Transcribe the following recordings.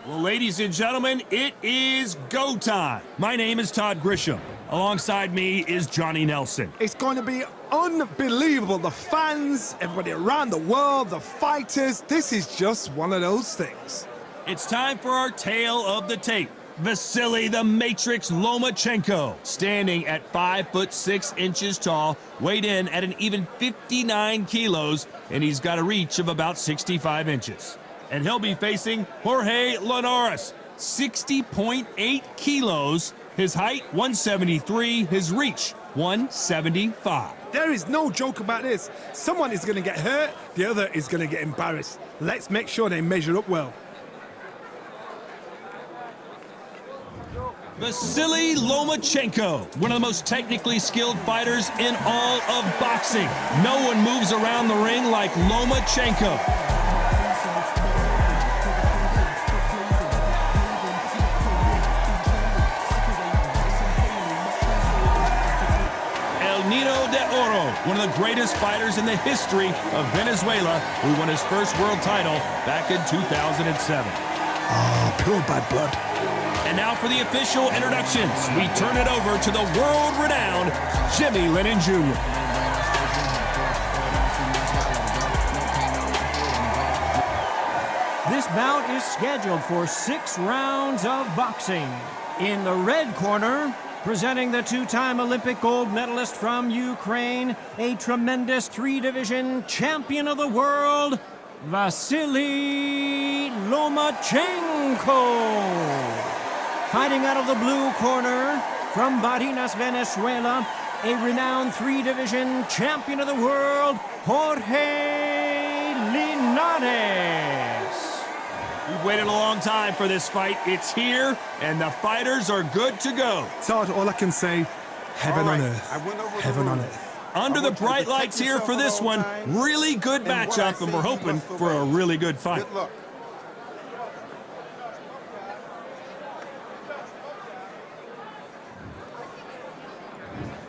Well, ladies and gentlemen, it is go time. My name is Todd Grisham. Alongside me is Johnny Nelson. It's going to be unbelievable. The fans, everybody around the world, the fighters. This is just one of those things. It's time for our tale of the tape. Vasily the Matrix Lomachenko, standing at 5'6" tall, weighed in at an even 59 kilos, and he's got a reach of about 65 inches. And he'll be facing Jorge Linares, 60.8 kilos, his height 173, his reach 175. There is no joke about this. Someone is going to get hurt, the other is going to get embarrassed. Let's make sure they measure up well. Vasily Lomachenko, one of the most technically skilled fighters in all of boxing. No one moves around the ring like Lomachenko. El Nido de Oro, one of the greatest fighters in the history of Venezuela, who won his first world title back in 2007. Oh, pure bad blood. And now for the official introductions, we turn it over to the world-renowned Jimmy Lennon Jr. This bout is scheduled for 6 rounds of boxing. In the red corner, presenting the 2-time Olympic gold medalist from Ukraine, a tremendous 3-division champion of the world, Vasily Lomachenko. Fighting out of the blue corner, from Barinas, Venezuela, a renowned 3-division champion of the world, Jorge Linares. We've waited a long time for this fight. It's here, and the fighters are good to go. Todd, all I can say, heaven on earth. Heaven on earth. Under the bright lights here for this one, really good matchup, and we're hoping for a really good fight.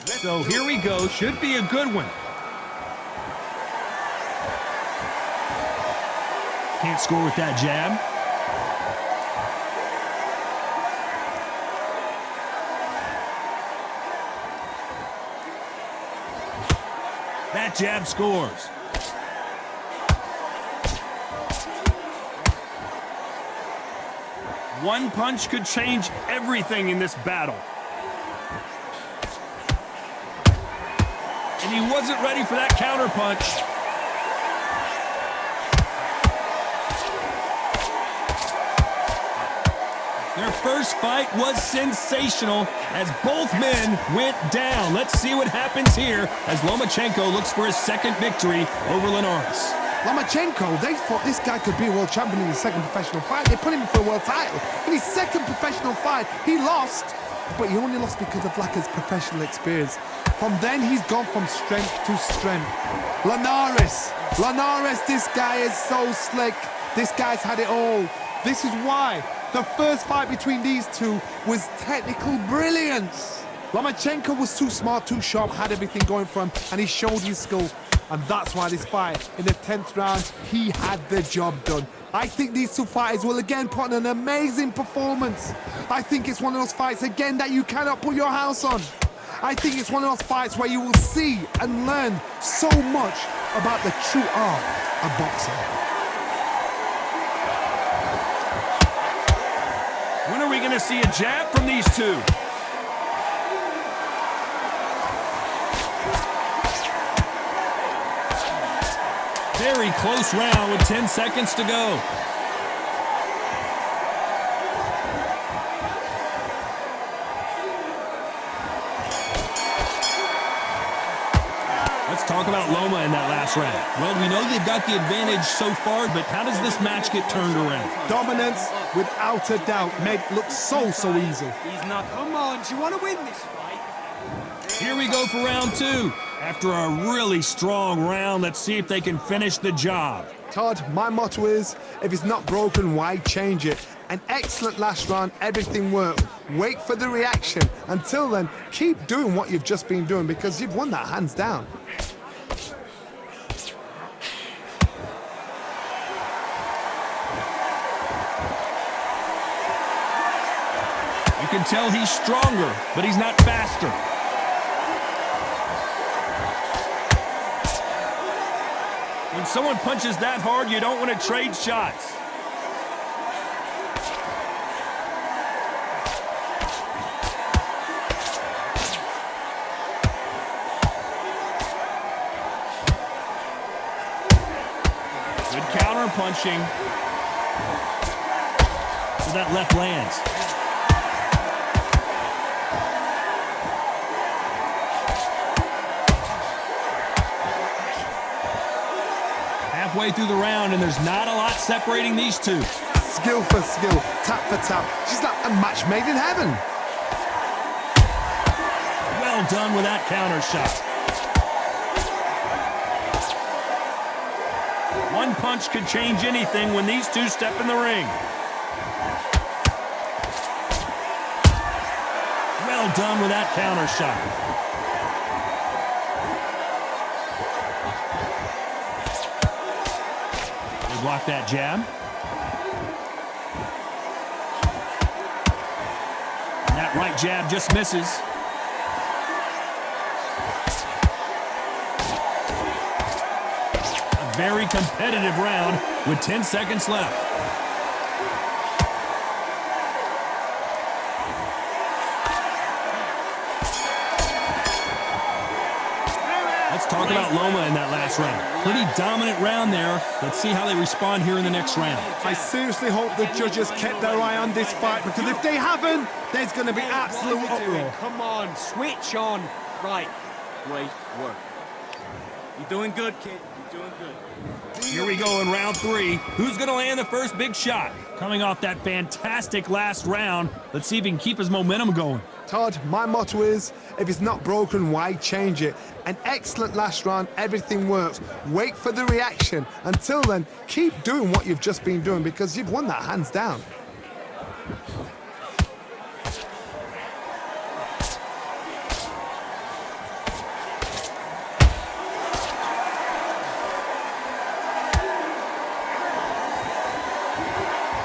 So here we go, should be a good one. Can't score with that jab. That jab scores. One punch could change everything in this battle. And he wasn't ready for that counter punch. Their first fight was sensational as both men went down. Let's see what happens here as Lomachenko looks for his second victory over Linares. Lomachenko, they thought this guy could be a world champion in his second professional fight. They put him for a world title. In his second professional fight, he lost, but he only lost because of lack of professional experience. From then, he's gone from strength to strength. Linares, this guy is so slick. This guy's had it all. This is why the first fight between these two was technical brilliance. Lomachenko was too smart, too sharp, had everything going for him, and he showed his skill. And that's why this fight, in the 10th round, he had the job done. I think these two fighters will again put on an amazing performance. I think it's one of those fights, again, that you cannot put your house on. I think it's one of those fights where you will see and learn so much about the true art of boxing. When are we going to see a jab from these two? Very close round with 10 seconds to go. Let's talk about Loma in that last round. Well, we know they've got the advantage so far, but how does this match get turned around? Dominance, without a doubt, made look so easy. He's not. Come on, do you want to win this fight? Here we go for round 2. After a really strong round, let's see if they can finish the job. Todd, my motto is, if it's not broken, why change it? An excellent last round, everything worked. Wait for the reaction. Until then, keep doing what you've just been doing because you've won that hands down. can tell he's stronger, but he's not faster. When someone punches that hard, you don't want to trade shots. Good counter punching. So that left lands. Halfway through the round, and there's not a lot separating these two. Skill for skill, tap for tap. She's like a match made in heaven. Well done with that counter shot. One punch could change anything when these two step in the ring. Well done with that counter shot. Block that jab. And that right jab just misses. A very competitive round with 10 seconds left. Let's talk about Loma in that last round. Pretty dominant round there. Let's see how they respond here in the next round. I seriously hope the judges kept their eye on this fight, because if they haven't, there's going to be absolute What are you doing? uproar. Come on, switch on. Right. Great work. You're doing good, kid. You're doing good. Here we go in round 3. Who's going to land the first big shot? Coming off that fantastic last round, let's see if he can keep his momentum going. Todd, my motto is, if it's not broken, why change it? An excellent last round, everything works. Wait for the reaction. Until then, keep doing what you've just been doing, because you've won that hands down.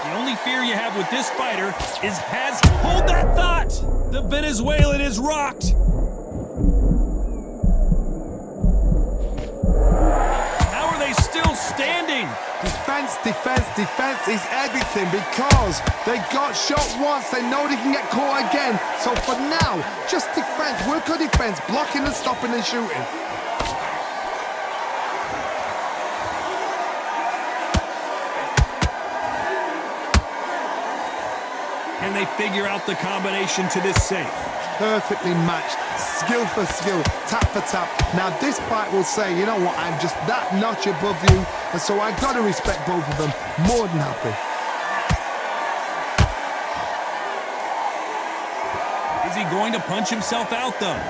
The only fear you have with this fighter is hold that thought! The Venezuelan is rocked! How are they still standing? Defense, defense, defense is everything, because they got shot once, they know they can get caught again. So for now, just defense, work on defense, blocking and stopping and shooting. Can they figure out the combination to this safe? Perfectly matched, skill for skill, tap for tap. Now this fight will say, you know what, I'm just that notch above you, and so I gotta respect both of them. More than happy. Is he going to punch himself out, though?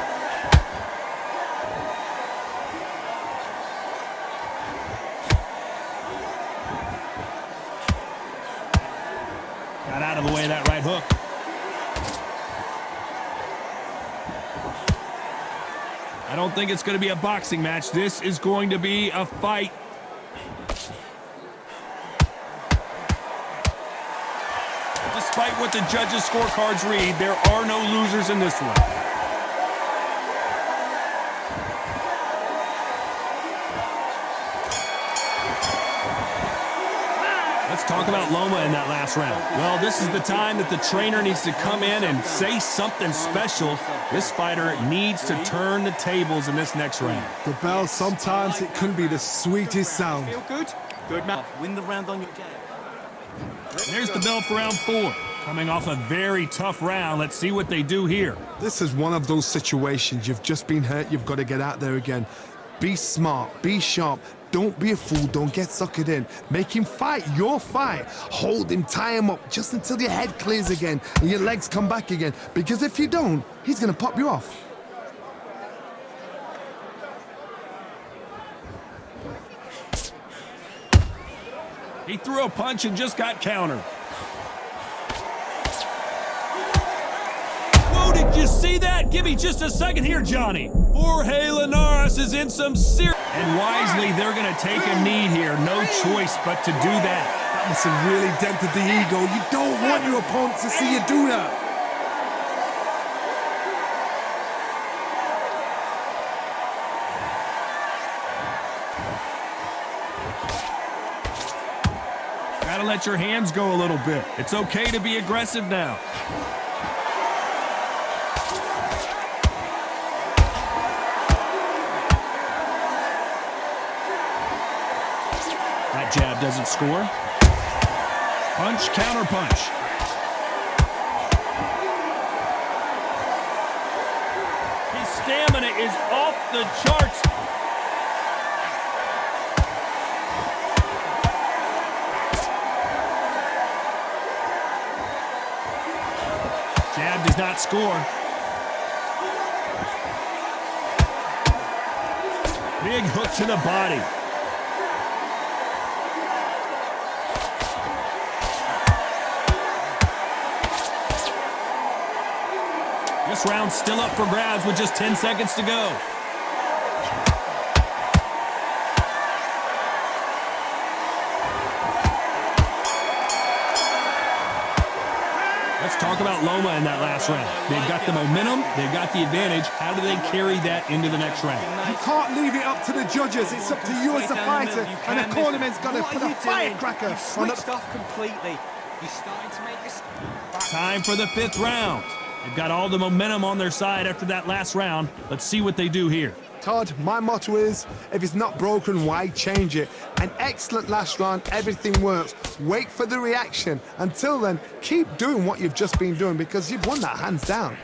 Got out of the way of that right hook. I don't think it's going to be a boxing match. This is going to be a fight. Despite what the judges' scorecards read, there are no losers in this one. Let's talk about Loma in that last round. Well, this is the time that the trainer needs to come in and say something special. This fighter needs to turn the tables in this next round. The bell, sometimes it can be the sweetest sound. Feel good? Good man. Win the round on your game. There's the bell for round 4. Coming off a very tough round, let's see what they do here. This is one of those situations, you've just been hurt, you've got to get out there again. Be smart, be sharp, don't be a fool, don't get suckered in. Make him fight your fight. Hold him, tie him up, just until your head clears again and your legs come back again. Because if you don't, he's going to pop you off. He threw a punch and just got countered. Whoa, did you see that? Give me just a second here, Johnny. Jorge Linares is in some serious... And wisely, they're going to take a knee here. No choice but to do that. That must have really dented the ego. You don't want your opponent to see you do that. Gotta let your hands go a little bit. It's okay to be aggressive now. That jab doesn't score. Punch, counter punch. His stamina is off the charts. Jab does not score. Big hook to the body. This round's still up for grabs with just 10 seconds to go. Let's talk about Loma in that last round. They've got the momentum, they've got the advantage. How do they carry that into the next round? You can't leave it up to the judges. It's up to you as a fighter, and the cornerman's got to put a firecracker You've on switched off completely. You're starting to make this. Time for the 5th round. They've got all the momentum on their side after that last round. Let's see what they do here. Todd, my motto is, if it's not broken, why change it? An excellent last round, everything works. Wait for the reaction. Until then, keep doing what you've just been doing because you've won that hands down.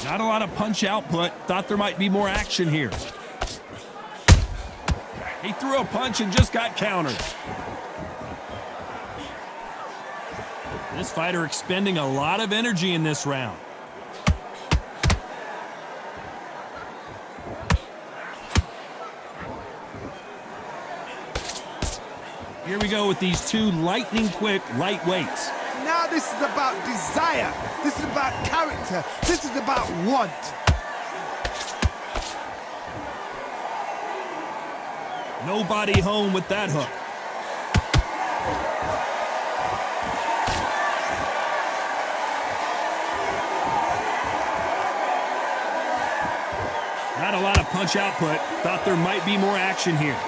Not a lot of punch output. Thought there might be more action here. He threw a punch and just got countered. This fighter expending a lot of energy in this round. Here we go with these two lightning-quick lightweights. Now this is about desire. This is about character. This is about want. Nobody home with that hook. Not a lot of punch output. Thought there might be more action here.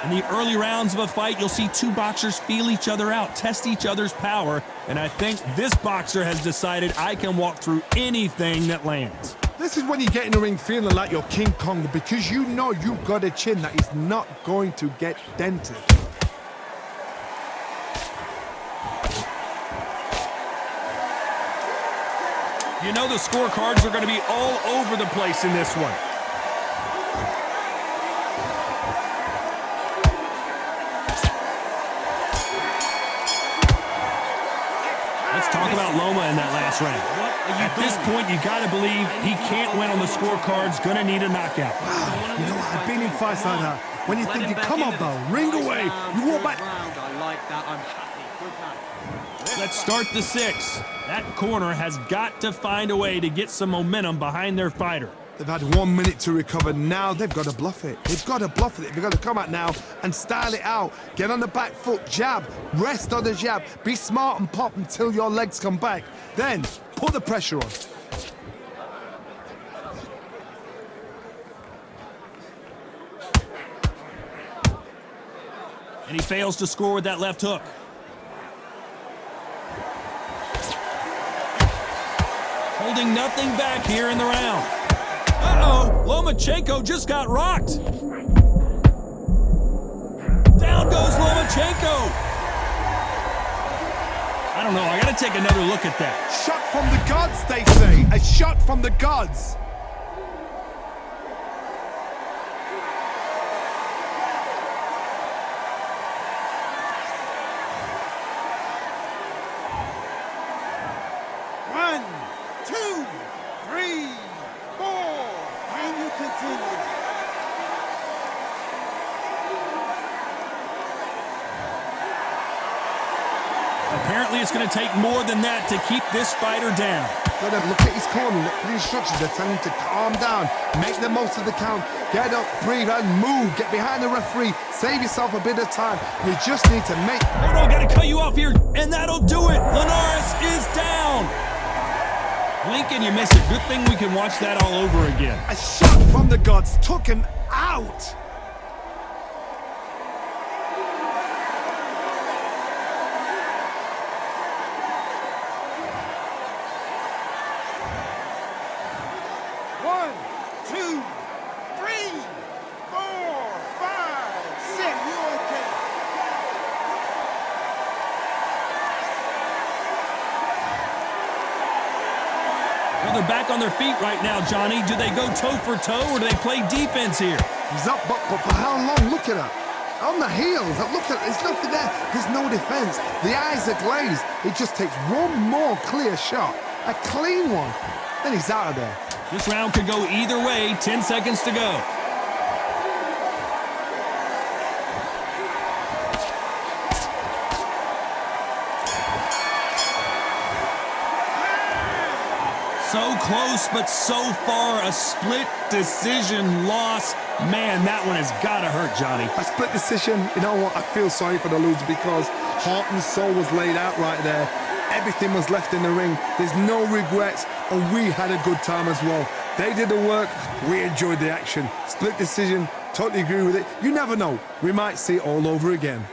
In the early rounds of a fight, you'll see two boxers feel each other out, test each other's power, and I think this boxer has decided I can walk through anything that lands. This is when you get in the ring feeling like you're King Kong because you know you've got a chin that is not going to get dented. You know the scorecards are going to be all over the place in this one. Let's talk about Loma in that last round. At this point, you got to believe he can't win on the scorecards. Going to need a knockout. Wow, you know what? I've been in fights like that. When you think, come on, bro, ring away. You walk back. I like that. I'm happy. Good man. Let's start the 6th. That corner has got to find a way to get some momentum behind their fighter. They've had 1 minute to recover. Now they've got to bluff it. They've got to bluff it. They've got to come out now and style it out. Get on the back foot, jab, rest on the jab. Be smart and pop until your legs come back. Then put the pressure on. And he fails to score with that left hook. Holding nothing back here in the round. Uh-oh, Lomachenko just got rocked. Down goes Lomachenko. I don't know, I gotta take another look at that. Shot from the gods, they say. A shot from the gods. One, two, three, four. And you continue. Apparently it's going to take more than that to keep this fighter down. Gotta look at his corner, look for the instructions. They're telling him to calm down, make the most of the count, get up, breathe, and move. Get behind the referee, save yourself a bit of time. You just need to make... Oh no, gotta cut you off here, and that'll do it. Linares is down. Lincoln, you missed it. Good thing we can watch that all over again. A shot from the gods took him out. One, two, three, four, five, six. You okay? Well, they're back on their feet right now, Johnny. Do they go toe for toe, or do they play defense here? He's up, but for how long? Look at that. On the heels, look at there's nothing there. There's no defense. The eyes are glazed. It just takes one more clear shot, a clean one, then he's out of there. This round could go either way. 10 seconds to go. So close, but so far a split decision loss. Man, that one has got to hurt, Johnny. A split decision, you know what? I feel sorry for the loser because heart and soul was laid out right there. Everything was left in the ring. There's no regrets, and we had a good time as well. They did the work. We enjoyed the action. Split decision. Totally agree with it. You never know. We might see it all over again.